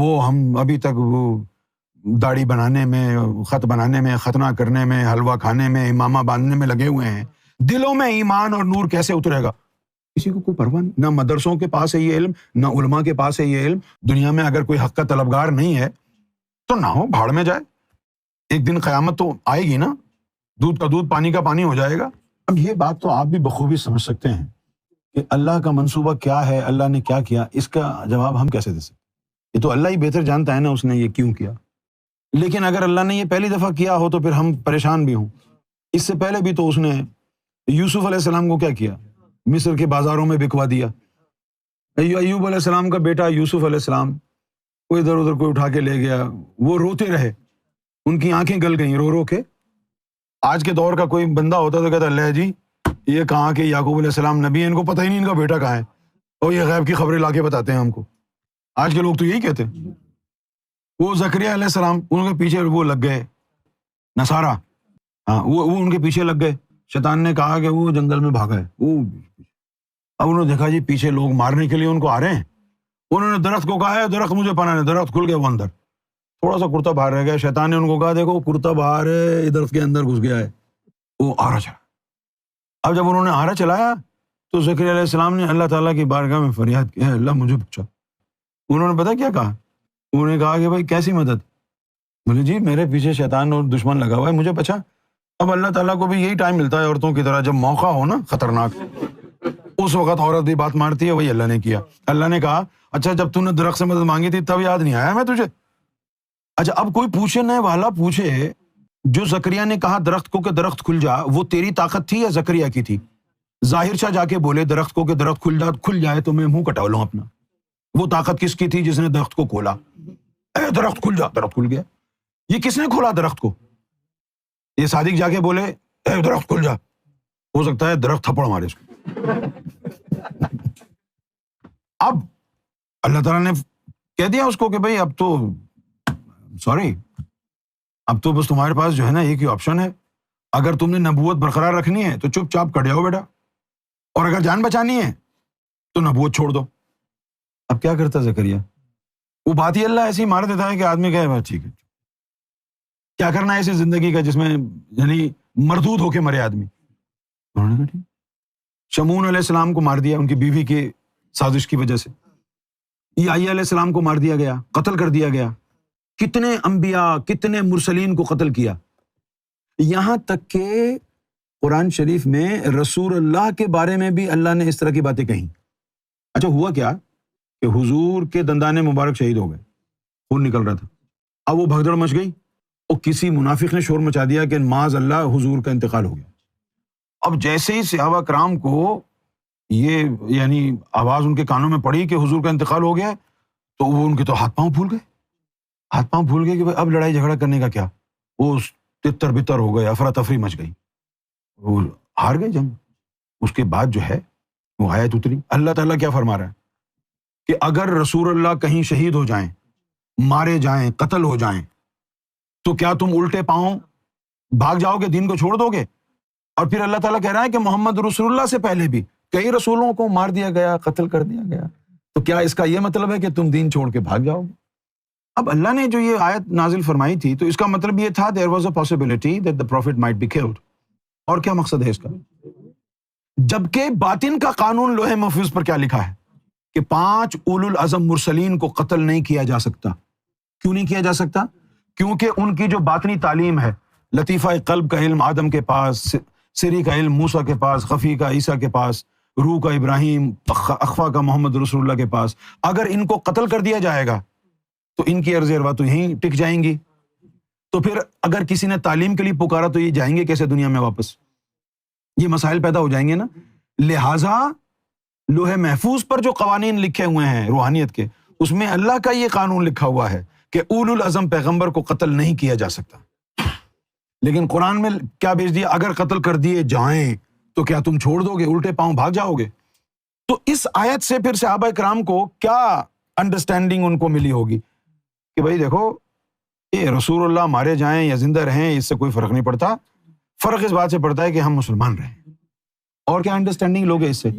وہ ہم ابھی تک وہ داڑھی بنانے میں، خط بنانے میں، ختنہ کرنے میں، حلوہ کھانے میں، امامہ باندھنے میں لگے ہوئے ہیں. دلوں میں ایمان اور نور کیسے اترے گا؟ کسی کو کوئی پرواہ نہیں. نہ مدرسوں کے پاس ہے یہ علم، نہ علماء کے پاس ہے یہ علم. دنیا میں اگر کوئی حق کا طلبگار نہیں ہے تو نہ ہو، بھاڑ میں جائے. ایک دن قیامت تو آئے گی نا، دودھ کا دودھ پانی کا پانی ہو جائے گا. اب یہ بات تو آپ بھی بخوبی سمجھ سکتے ہیں کہ اللہ کا منصوبہ کیا ہے، اللہ نے کیا کیا، اس کا جواب ہم کیسے دے سکتے؟ یہ تو اللہ ہی بہتر جانتا ہے نا اس نے یہ کیوں کیا. لیکن اگر اللہ نے یہ پہلی دفعہ کیا ہو تو پھر ہم پریشان بھی ہوں. اس سے پہلے بھی تو اس نے یوسف علیہ السلام کو کیا کیا؟ مصر کے بازاروں میں بکوا دیا. ایوب علیہ السلام کا بیٹا یوسف علیہ السلام کو ادھر ادھر کوئی اٹھا کے لے گیا، وہ روتے رہے، ان کی آنکھیں گل گئیں رو رو کے. آج کے دور کا کوئی بندہ ہوتا تو کہتا اللہ جی یہ کہاں کے یعقوب علیہ السلام نبی ہیں، ان کو پتہ ہی نہیں ان کا بیٹا کہاں ہے، اور یہ غیب کی خبریں لا کے بتاتے ہیں ہم کو. آج کے لوگ تو یہی کہتے ہیں. وہ زکریا علیہ السلام ان کے پیچھے وہ لگ گئے نصارہ، ہاں وہ ان کے پیچھے لگ گئے. شیطان نے کہا کہ وہ جنگل میں بھاگا ہے. اب انہوں نے دیکھا جی پیچھے لوگ مارنے کے لیے ان کو آ رہے ہیں. انہوں نے درخت کو کہا ہے درخت مجھے پناہ دے. درخت کھل گیا، وہ اندر تھوڑا سا کرتا باہر رہ گیا. شیطان نے ان کو کہا دیکھو کرتا باہر ہے، درخت کے اندر گھس گیا ہے. وہ آرا چلا. اب جب انہوں نے آرا چلایا تو زکریا علیہ السلام نے اللہ تعالیٰ کی بارگاہ میں فریاد کی، اللہ مجھے بچا. انہوں نے پتا کیا کہا؟ انہوں نے کہا کہ بھائی کیسی مدد؟ بولے جی میرے پیچھے شیطان اور دشمن لگا ہوا ہے، مجھے بچا. اب اللہ تعالیٰ کو بھی یہی ٹائم ملتا ہے عورتوں کی طرح، جب موقع ہو نا خطرناک، اس وقت عورت بھی بات مارتی ہے. وہی اللہ نے کیا. اللہ نے کہا اچھا جب تو نے درخت سے مدد مانگی تھی تب یاد نہیں آیا میں تجھے؟ اچھا اب کوئی پوچھنے والا پوچھے جو زکریا نے کہا درخت کو کہ درخت کھل جا، وہ تیری طاقت تھی یا زکریا کی تھی؟ ظاہر شاہ جا کے بولے درخت کو کہ درخت کھل جائے تو میں منہ کٹا لوں اپنا. وہ طاقت کس کی تھی جس نے درخت کو کھولا؟ اے درخت کھل جا، درخت کھل گیا. یہ کس نے کھولا درخت کو؟ یہ صادق جا کے بولے اے درخت کھل جا، ہو سکتا ہے درخت تھپڑ مارے اس کو. اب اللہ تعالیٰ نے کہہ دیا اس کو کہ بھائی اب تو سوری، اب تو بس تمہارے پاس جو ہے نا ایک ہی آپشن ہے. اگر تم نے نبوت برقرار رکھنی ہے تو چپ چاپ کٹ جاؤ بیٹا، اور اگر جان بچانی ہے تو نبوت چھوڑ دو. اب کیا کرتا زکریا؟ وہ بات ہی اللہ ایسی مار دیتا ہے کہ آدمی کہے بس ٹھیک ہے، کیا کرنا ہے ایسی زندگی کا جس میں یعنی مردود ہو کے مرے آدمی. انہوں نے کہا ٹھیک. شمون علیہ السلام کو مار دیا ان کی بیوی کی سازش کی وجہ سے. علیہ السلام کو مار دیا گیا، قتل کر دیا گیا. کتنے انبیاء، کتنے مرسلین کو قتل کیا. یہاں تک کہ قرآن شریف میں رسول اللہ کے بارے میں بھی اللہ نے اس طرح کی باتیں کہیں. اچھا ہوا کیا کہ حضور کے دندان مبارک شہید ہو گئے، خون نکل رہا تھا. اب وہ بھگدڑ مچ گئی اور کسی منافق نے شور مچا دیا کہ معاذ اللہ حضور کا انتقال ہو گیا. اب جیسے ہی صحابہ کرام کو یہ یعنی آواز ان کے کانوں میں پڑی کہ حضور کا انتقال ہو گیا تو وہ ان کے تو ہاتھ پاؤں پھول گئے کہ بھائی اب لڑائی جھگڑا کرنے کا کیا. وہ تتر بتر ہو گئے، افراتفری مچ گئی، وہ ہار گئے جنگ. اس کے بعد جو ہے وہ آیت اتری. اللہ تعالیٰ کیا فرما رہا ہے کہ اگر رسول اللہ کہیں شہید ہو جائیں، مارے جائیں، قتل ہو جائیں تو کیا تم الٹے پاؤں بھاگ جاؤ گے، دین کو چھوڑ دو گے؟ اور پھر اللہ تعالیٰ کہہ رہا ہے کہ محمد رسول اللہ سے پہلے بھی کئی رسولوں کو مار دیا گیا، قتل کر دیا گیا، تو کیا اس کا یہ مطلب ہے کہ تم دین چھوڑ کے بھاگ جاؤ گے؟ اب اللہ نے جو یہ آیت نازل فرمائی تھی تو اس کا مطلب یہ تھا there was a possibility that the prophet might be killed. اور کیا مقصد ہے اس کا؟ جبکہ باطن کا قانون لوح محفوظ پر کیا لکھا ہے کہ 5 اولو العزم مرسلین کو قتل نہیں کیا جا سکتا. کیوں نہیں کیا جا سکتا؟ کیونکہ ان کی جو باطنی تعلیم ہے، لطیفہ قلب کا علم آدم کے پاس، سری کا علم موسیٰ کے پاس، خفی کا عیسیٰ کے پاس، روح کا ابراہیم، اخفا کا محمد رسول اللہ کے پاس، اگر ان کو قتل کر دیا جائے گا تو ان کی عرض اروا تو یہیں ٹک جائیں گی. تو پھر اگر کسی نے تعلیم کے لیے پکارا تو یہ جائیں گے کیسے دنیا میں واپس؟ یہ مسائل پیدا ہو جائیں گے نا. لہٰذا لوح محفوظ پر جو قوانین لکھے ہوئے ہیں روحانیت کے، اس میں اللہ کا یہ قانون لکھا ہوا ہے کہ اولو العزم پیغمبر کو قتل نہیں کیا جا سکتا. لیکن قرآن میں کیا بھیج دیا؟ اگر قتل کر دیے جائیں تو کیا تم چھوڑ دو گے، الٹے پاؤں بھاگ جاؤ گے؟ تو اس آیت سے پھر صحابہ کرام کو کیا انڈرسٹینڈنگ ان کو ملی ہوگی کہ بھائی دیکھو یہ رسول اللہ مارے جائیں یا زندہ رہیں اس سے کوئی فرق نہیں پڑتا، فرق اس بات سے پڑتا ہے کہ ہم مسلمان رہیں. اور کیا انڈرسٹینڈنگ لوگ اس سے؟